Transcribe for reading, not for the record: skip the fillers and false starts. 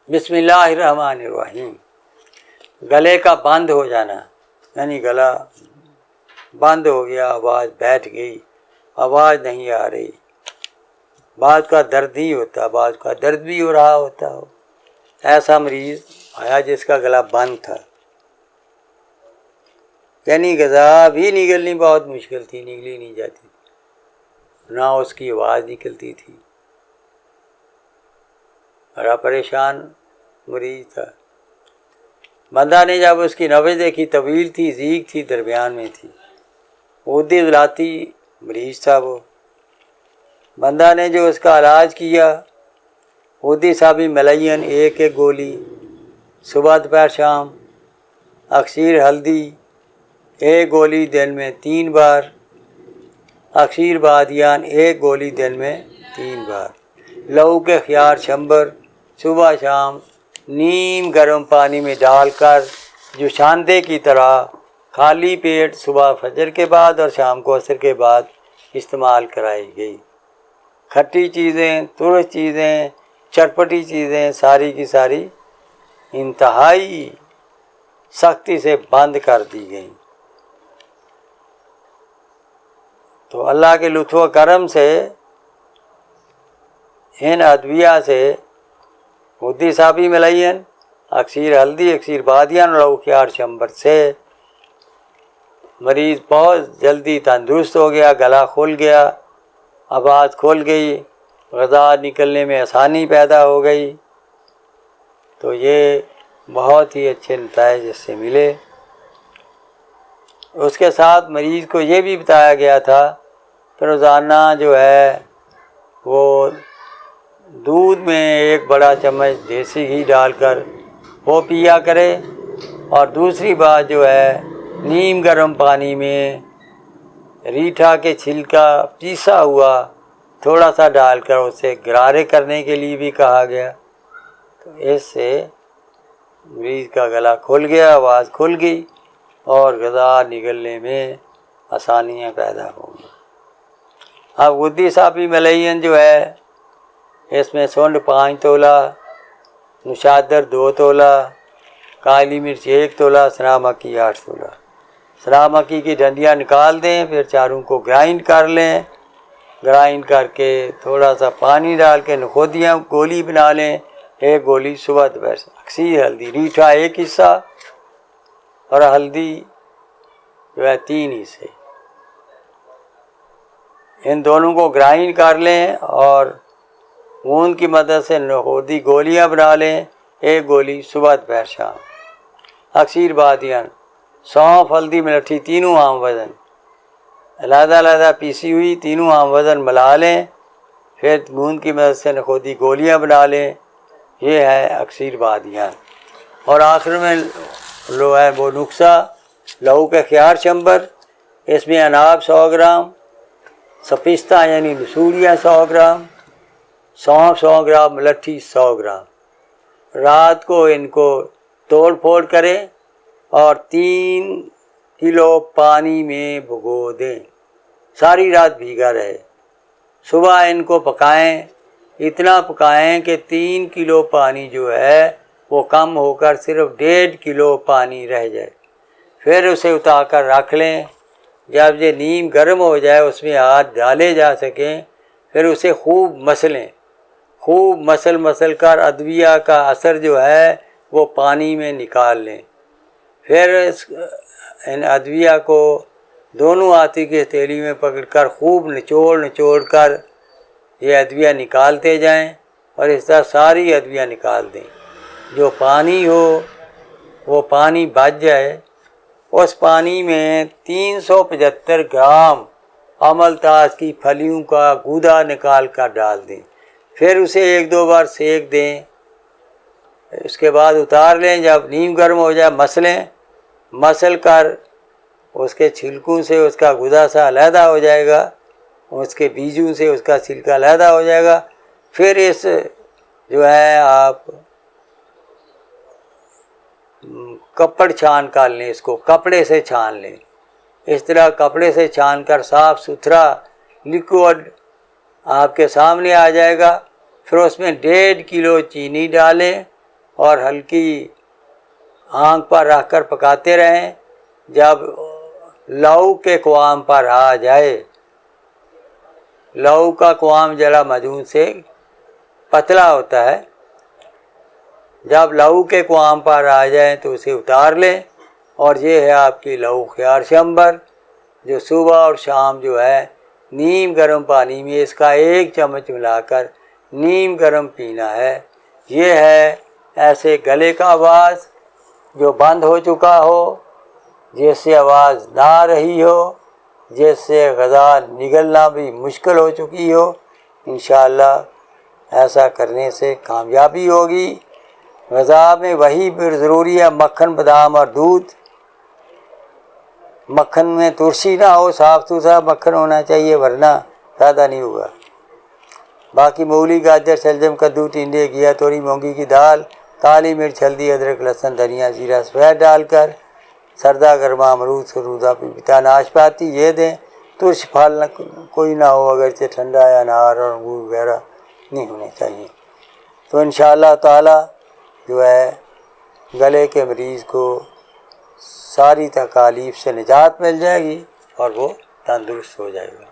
بسم اللہ الرحمن الرحیم۔ گلے کا بند ہو جانا، یعنی گلا بند ہو گیا، آواز بیٹھ گئی، آواز نہیں آ رہی، بعض کا درد ہی ہوتا، بعض کا درد بھی ہو رہا ہوتا ہو، ایسا مریض آیا جس کا گلا بند تھا، یعنی غذا بھی نگلنی بہت مشکل تھی، نگلی نہیں جاتی تھی، نہ اس کی آواز نکلتی تھی، بڑا پریشان مریض تھا۔ بندہ نے جب اس کی نبض دیکھی، طویل تھی، ضیق تھی، درمیان میں تھی، عہدے ذلاتی مریض تھا وہ۔ بندہ نے جو اس کا علاج کیا، عہدے صابی ملین ایک گولی صبح دوپہر شام، اکثیر ہلدی ایک گولی دن میں 3 بار، اکثیر بادیان ایک گولی دن میں 3 بار، لہو کے خیار چمبر صبح شام نیم گرم پانی میں ڈال کر جوشاندے کی طرح خالی پیٹ صبح فجر کے بعد اور شام کو عصر کے بعد استعمال کرائی گئی۔ کھٹی چیزیں، ترش چیزیں، چٹپٹی چیزیں ساری کی ساری انتہائی سختی سے بند کر دی گئیں۔ تو اللہ کے لطف و کرم سے ان ادویہ سے عہدی صابی ملین، اکثیر ہلدی، اکثیر بادیان اور خیار چمبر سے مریض بہت جلدی تندرست ہو گیا، گلا کھل گیا، آواز کھل گئی، غذا نکلنے میں آسانی پیدا ہو گئی۔ تو یہ بہت ہی اچھے نتائج اس سے ملے۔ اس کے ساتھ مریض کو یہ بھی بتایا گیا تھا کہ روزانہ جو ہے وہ دودھ میں 1 بڑا چمچ دیسی گھی ڈال کر وہ پیا کرے، اور دوسری بات جو ہے نیم گرم پانی میں ریٹھا کے چھلکا پیسا ہوا تھوڑا سا ڈال کر اسے غرارے کرنے کے لیے بھی کہا گیا۔ تو اس سے مریض کا گلا کھل گیا، آواز کھل گئی اور غذا نگلنے میں آسانیاں پیدا ہو گئیں۔ اب عہدی صابی ملین جو ہے اس میں سونڈ 5 تولہ، نشادر 2 تولہ، کالی مرچ 1 تولہ، سنا مکی 8 تولہ۔ سنا مکی کی ڈنڈیاں نکال دیں، پھر چاروں کو گرائنڈ کر لیں، گرائنڈ کر کے تھوڑا سا پانی ڈال کے نخودیاں گولی بنا لیں، 1 گولی صبح دوپہر سے۔ اکثیر ہلدی، ریٹھا 1 حصہ اور ہلدی جو ہے 3 حصے، ان دونوں کو گرائنڈ کر لیں اور اون کی مدد سے نخودی گولیاں بنا لیں، 1 گولی صبح دوپہر شام۔ اکثیر بادیان، سونف، ہلدی، ملٹھی تینوں عام وزن علیحدہ علیحدہ پیسی ہوئی، تینوں عام وزن ملا لیں، پھر گوند کی مدد سے نخودی گولیاں بنا لیں، یہ ہے اکثیر بادیان۔ اور آخر میں لو ہے وہ نسخہ لہو کے خیار چمبر، اس میں اناب 100 گرام، سپستہ یعنی لسوڑیاں 100 گرام، سونف 100 گرام، ملٹھی 100 گرام۔ رات کو ان کو توڑ پھوڑ کریں اور 3 کلو پانی میں بھگو دیں، ساری رات بھیگا رہے۔ صبح ان کو پکائیں، اتنا پکائیں کہ 3 کلو پانی جو ہے وہ کم ہو کر صرف 1.5 کلو پانی رہ جائے، پھر اسے اتار کر رکھ لیں۔ جب یہ نیم گرم ہو جائے، اس میں ہاتھ ڈالے جا سکیں، پھر اسے خوب مسلیں، خوب مسل کر ادویہ کا اثر جو ہے وہ پانی میں نکال لیں۔ پھر ان ادویہ کو دونوں ہاتھی کی ہتھیلی میں پکڑ کر خوب نچوڑ کر یہ ادویہ نکالتے جائیں، اور اس طرح ساری ادویہ نکال دیں۔ جو پانی ہو وہ پانی بچ جائے، اس پانی میں 375 گرام عمل تاز کی پھلیوں کا گودا نکال کر ڈال دیں، پھر اسے 1-2 بار سینک دیں، اس کے بعد اتار لیں۔ جب نیم گرم ہو جائے مسل کر اس کے چھلکوں سے اس کا گودا سا علیحدہ ہو جائے گا، اس کے بیجوں سے اس کا چھلکا علیحدہ ہو جائے گا، پھر اس جو ہے آپ کپڑ چھان کر لیں، اس کو کپڑے سے چھان لیں، اس طرح کپڑے سے چھان کر صاف ستھرا لیکوڈ آپ کے سامنے آ جائے گا۔ پھر اس میں 1.5 کلو چینی ڈالیں اور ہلکی آنکھ پر رکھ کر پکاتے رہیں. جب لو کے قوام پر آ جائے، لو کا قوام جلا مجون سے پتلا ہوتا ہے، جب لو کے قوام پر آ جائیں تو اسے اتار لیں. اور یہ ہے آپ کی لو خیار شمبر، جو صبح اور شام جو ہے نیم گرم پانی میں اس کا 1 چمچ ملا کر نیم گرم پینا ہے. یہ ہے ایسے گلے کا آواز جو بند ہو چکا ہو، جس سے آواز نہ آ رہی ہو، جس سے غذا نگلنا بھی مشکل ہو چکی ہو. انشاءاللہ ایسا کرنے سے کامیابی ہوگی. غذا میں وہی پھر ضروری ہے مکھن، بادام اور دودھ. مکھن میں ترسی نہ ہو، صاف ستھرا مکھن ہونا چاہیے، ورنہ فائدہ نہیں ہوگا. باقی مولی، گاجر، شلجم، کدو، ٹنڈے، گھیا، توری، مونگی کی دال، کالی مرچ، ہلدی، ادرک، لہسن، دھنیا، زیرہ سفید ڈال کر سردہ گرما امرود، سرودہ، پپیتا، ناشپاتی یہ دیں. ترش پھل کوئی نہ ہو، اگرچہ ٹھنڈا ہے، انار اور انگور وغیرہ نہیں ہونے چاہیے. تو انشاءاللہ تعالی جو ہے گلے کے مریض کو ساری تکالیف سے نجات مل جائے گی اور وہ تندرست ہو جائے گا.